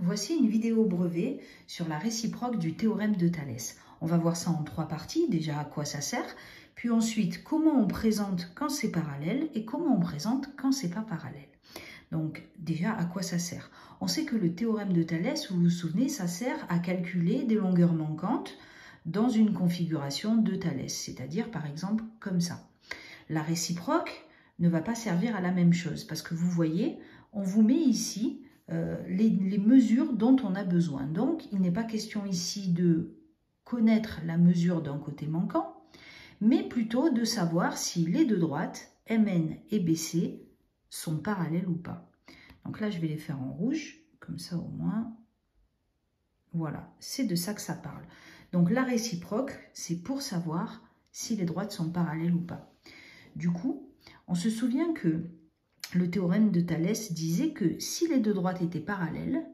Voici une vidéo brevet sur la réciproque du théorème de Thalès. On va voir ça en 3 parties, déjà à quoi ça sert, puis ensuite comment on présente quand c'est parallèle et comment on présente quand c'est pas parallèle. Donc déjà à quoi ça sert? On sait que le théorème de Thalès, vous vous souvenez, ça sert à calculer des longueurs manquantes dans une configuration de Thalès, c'est-à-dire par exemple comme ça. La réciproque ne va pas servir à la même chose parce que vous voyez, on vous met ici les mesures dont on a besoin. Donc, il n'est pas question ici de connaître la mesure d'un côté manquant, mais plutôt de savoir si les deux droites, MN et BC, sont parallèles ou pas. Donc là, je vais les faire en rouge, comme ça au moins. Voilà, c'est de ça que ça parle. Donc la réciproque, c'est pour savoir si les droites sont parallèles ou pas. Du coup, on se souvient que le théorème de Thalès disait que si les deux droites étaient parallèles,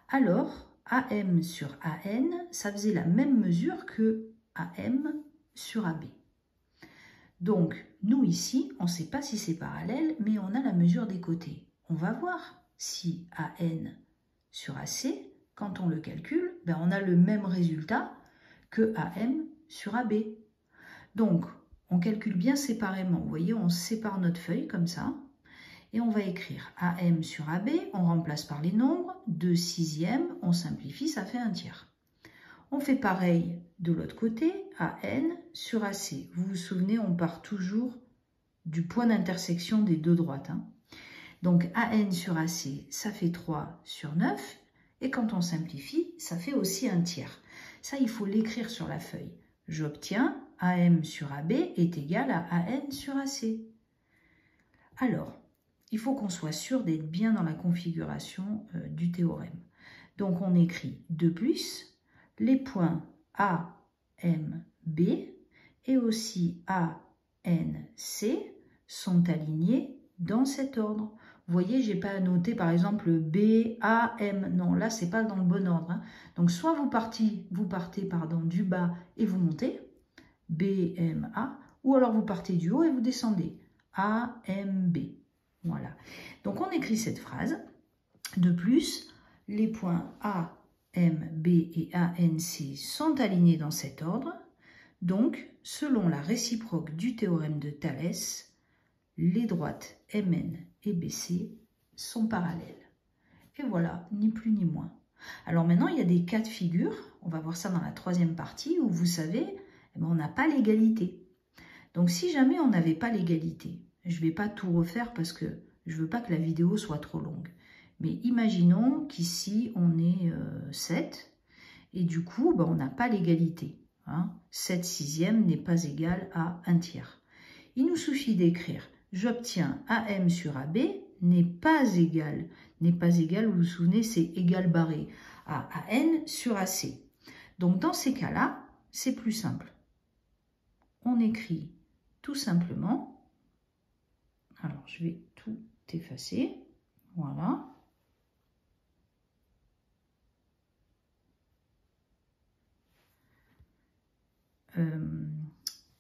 alors AM sur AN, ça faisait la même mesure que AM sur AB. Donc, nous ici, on ne sait pas si c'est parallèle, mais on a la mesure des côtés. On va voir si AN sur AC, quand on le calcule, ben on a le même résultat que AM sur AB. Donc, on calcule bien séparément. Vous voyez, on sépare notre feuille comme ça. Et on va écrire AM sur AB, on remplace par les nombres, 2 sixièmes, on simplifie, ça fait 1/3. On fait pareil de l'autre côté, AN sur AC. Vous vous souvenez, on part toujours du point d'intersection des deux droites. Donc AN sur AC, ça fait 3 sur 9. Et quand on simplifie, ça fait aussi 1/3. Ça, il faut l'écrire sur la feuille. J'obtiens AM sur AB est égal à AN sur AC. Alors, il faut qu'on soit sûr d'être bien dans la configuration du théorème. Donc, on écrit 2 plus les points A, M, B et aussi A, N, C sont alignés dans cet ordre. Vous voyez, je n'ai pas noté par exemple B, A, M. Non, là, ce n'est pas dans le bon ordre. Donc, soit vous partez du bas et vous montez, B, M, A, ou alors vous partez du haut et vous descendez, A, M, B. Voilà. Donc, on écrit cette phrase. De plus, les points A, M, B et A, N, C sont alignés dans cet ordre. Donc, selon la réciproque du théorème de Thalès, les droites MN et BC sont parallèles. Et voilà, ni plus ni moins. Alors maintenant, il y a des cas de figure. On va voir ça dans la 3e partie où vous savez, on n'a pas l'égalité. Donc, si jamais on n'avait pas l'égalité, je ne vais pas tout refaire parce que je ne veux pas que la vidéo soit trop longue. Mais imaginons qu'ici, on est 7 et du coup, on n'a pas l'égalité. 7 sixièmes n'est pas égal à 1/3. Il nous suffit d'écrire « J'obtiens AM sur AB n'est pas égal ». Vous vous souvenez, c'est égal barré à AN sur AC. Donc, dans ces cas-là, c'est plus simple. On écrit tout simplement, alors je vais tout effacer, voilà.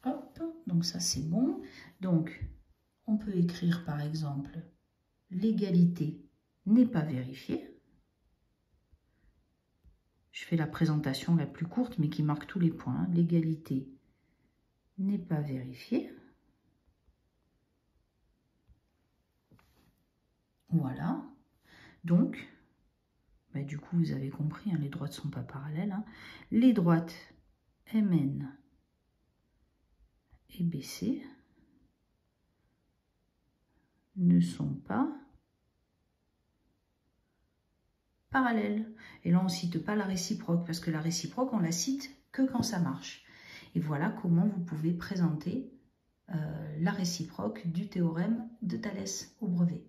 Hop, donc ça c'est bon. Donc, on peut écrire par exemple, l'égalité n'est pas vérifiée. Je fais la présentation la plus courte, mais qui marque tous les points. L'égalité n'est pas vérifiée. Voilà. Donc, du coup, vous avez compris, les droites ne sont pas parallèles. Les droites MN et BC ne sont pas parallèles. Et là, on ne cite pas la réciproque, parce que la réciproque, on la cite que quand ça marche. Et voilà comment vous pouvez présenter la réciproque du théorème de Thalès au brevet.